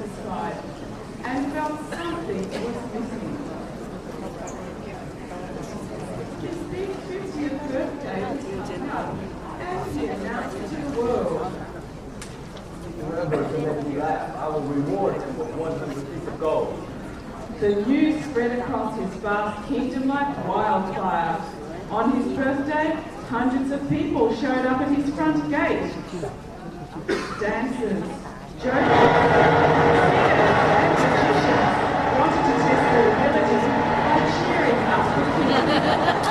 satisfied and felt something was missing. His big 50th birthday was coming up, and he announced to the world. Remember, to make me laugh, I will reward him with 100 pieces of gold. The news spread across his vast kingdom like wildfire. On his birthday, hundreds of people showed up at his front gate. Dancers, jokers, singers, and magicians wanted to test their ability by cheering up the king.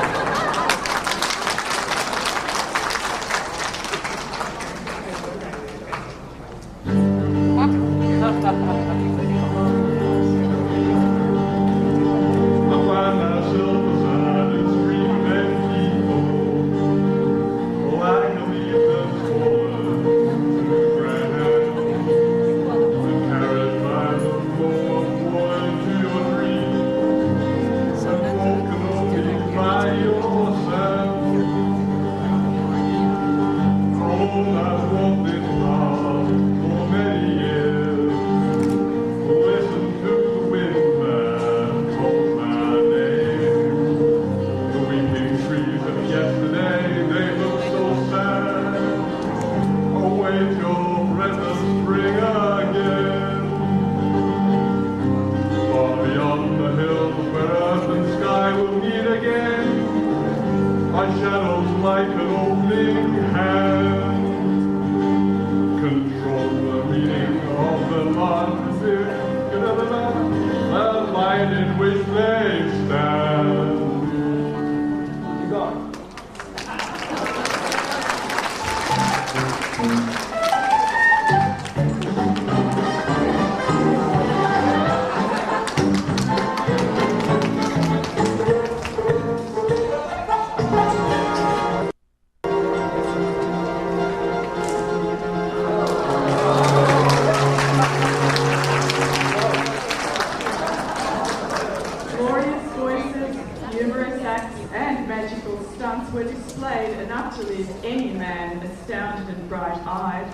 Were displayed enough to leave any man astounded and bright-eyed,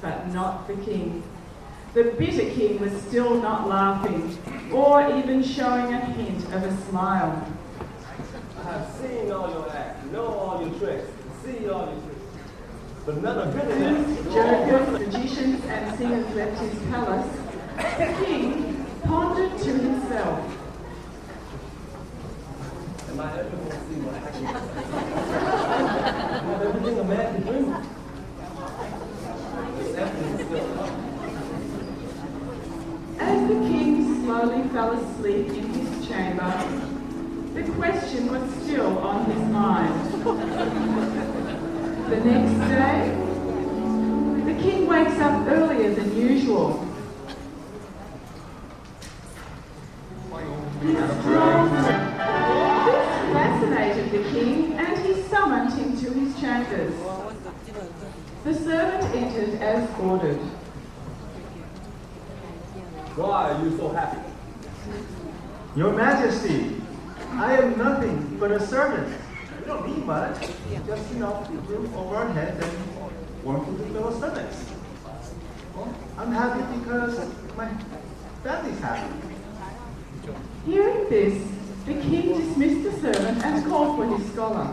but not the king. The bitter king was still not laughing, or even showing a hint of a smile. I have seen all your acts, know all your tricks, see all your tricks, but none of good enough. Jokers, magicians, and singers left his palace. The king pondered to himself. Am I ever going to see what actually I have everything a man can do. As the king slowly fell asleep in his chamber, the question was still on his mind. The next day, the king wakes up earlier than usual. Fascinated the king, and he summoned him to his chambers. The servant entered as ordered. Why are you so happy? Your Majesty, I am nothing but a servant. We don't need much. Just, roof over our heads and warmth to the fellow servants. Well, I'm happy because my family's happy. Hearing this, the king dismissed the servant and called for his scholar.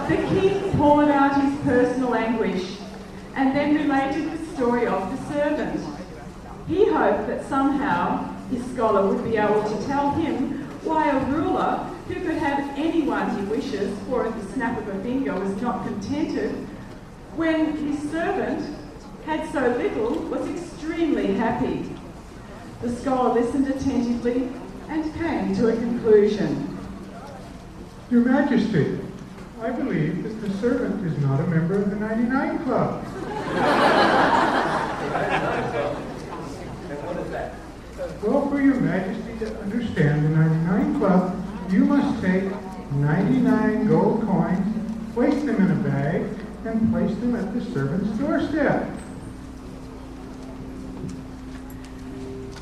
The king poured out his personal anguish and then related the story of the servant. He hoped that somehow his scholar would be able to tell him why a ruler who could have anyone he wishes, for at the snap of a finger was not contented, when his servant had so little, was extremely happy. The scholar listened attentively and came to a conclusion. Your Majesty, I believe that the servant is not a member of the 99 Club. And what is that? Well, for your Majesty to understand the 99 Club, you must take 99 gold coins, place them in a bag, and place them at the servant's doorstep.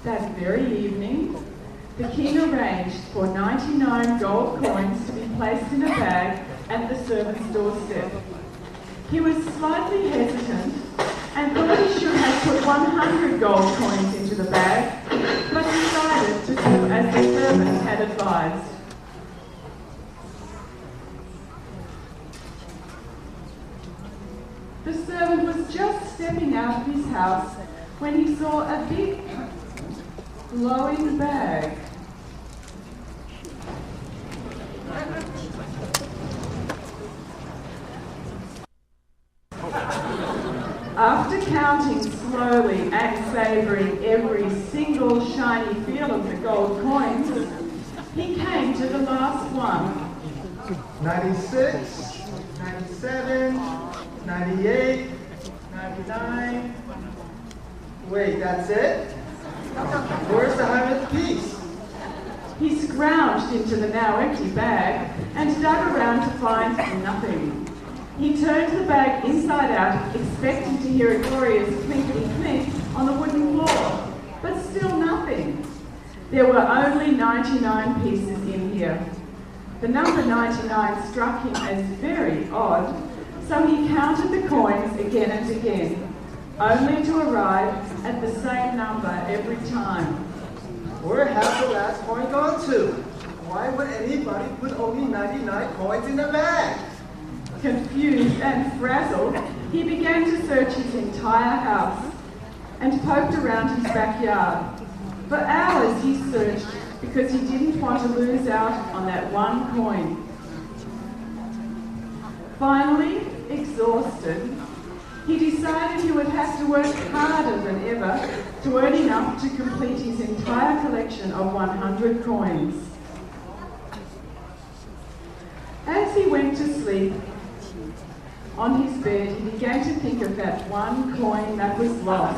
That very evening, the king arranged for 99 gold coins to be placed in a bag at the servant's doorstep. He was slightly hesitant and thought he should have put 100 gold coins into the bag, but decided to do as the servant had advised. The servant was just stepping out of his house when he saw a big, glowing bag. After counting slowly and savouring every single shiny feel of the gold coins, he came to the last one. 96, 97, 98, 99. Wait, that's it? Where's the 100th piece? He scrounged into the now empty bag and dug around to find nothing. He turned the bag inside out, expecting to hear a glorious clinkety-clink on the wooden floor, but still nothing. There were only 99 pieces in here. The number 99 struck him as very odd, so he counted the coins again and again, only to arrive at the same number every time. Where has the last coin gone to? Why would anybody put only 99 coins in the bag? Confused and frazzled, he began to search his entire house and poked around his backyard. For hours he searched because he didn't want to lose out on that one coin. Finally, exhausted, he decided he would have to work harder than ever to earn enough to complete his entire collection of 100 coins. As he went to sleep, on his bed, he began to think of that one coin that was lost.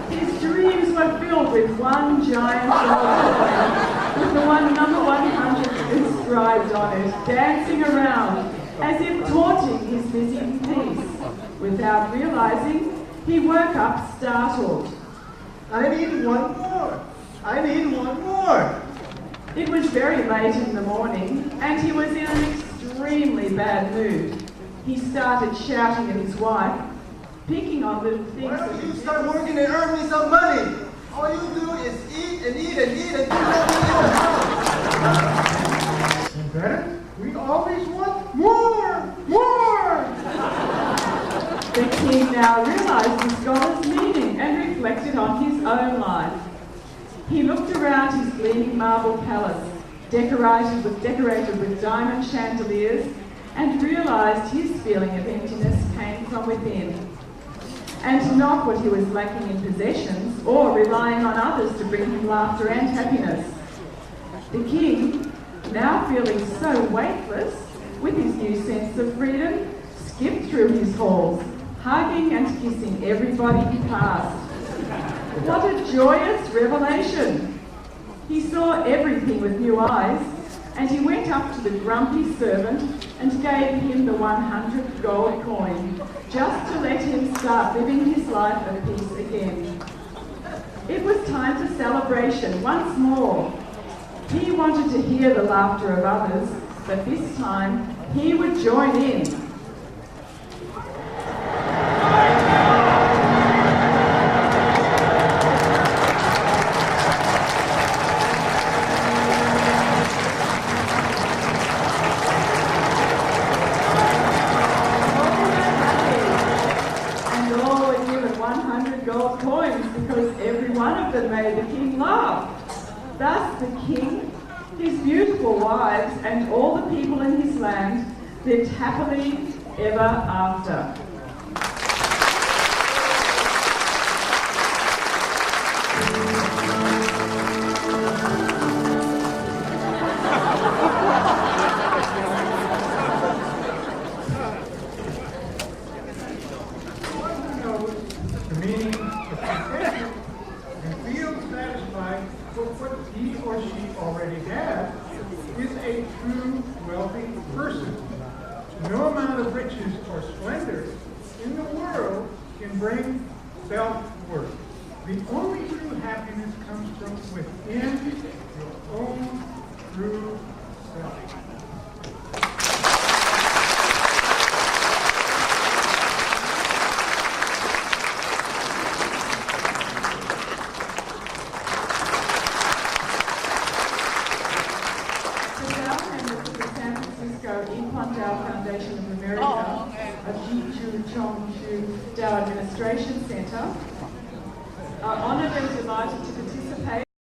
His dreams were filled with one giant gold coin, with the one number 100 inscribed on it, dancing around, as if taunting his missing piece. Without realizing, he woke up startled. I need one more. I need one more. It was very late in the morning, and he was in an extremely bad mood. He started shouting at his wife, picking on little things. Why don't you start working and earn me some money? All you do is eat and eat and eat and do nothing in the house. And better, we always want more, more. The king now realized the scholar's meaning and reflected on his own life. He looked around his gleaming marble palace, decorated with diamond chandeliers, and realized his feeling of emptiness came from within, and not what he was lacking in possessions or relying on others to bring him laughter and happiness. The king, now feeling so weightless, with his new sense of freedom, skipped through his halls, hugging and kissing everybody he passed. What a joyous revelation! He saw everything with new eyes, and he went up to the grumpy servant and gave him the 100 gold coin, just to let him start living his life at peace again. It was time for celebration once more. He wanted to hear the laughter of others, but this time he would join in. Gold coins because every one of them made the king laugh. Thus the king, his beautiful wives, and all the people in his land lived happily ever after. No amount of riches or splendor in the world can bring self-worth. The only true happiness comes from within your own true self. Zhong Dao Administration Centre, are honoured and delighted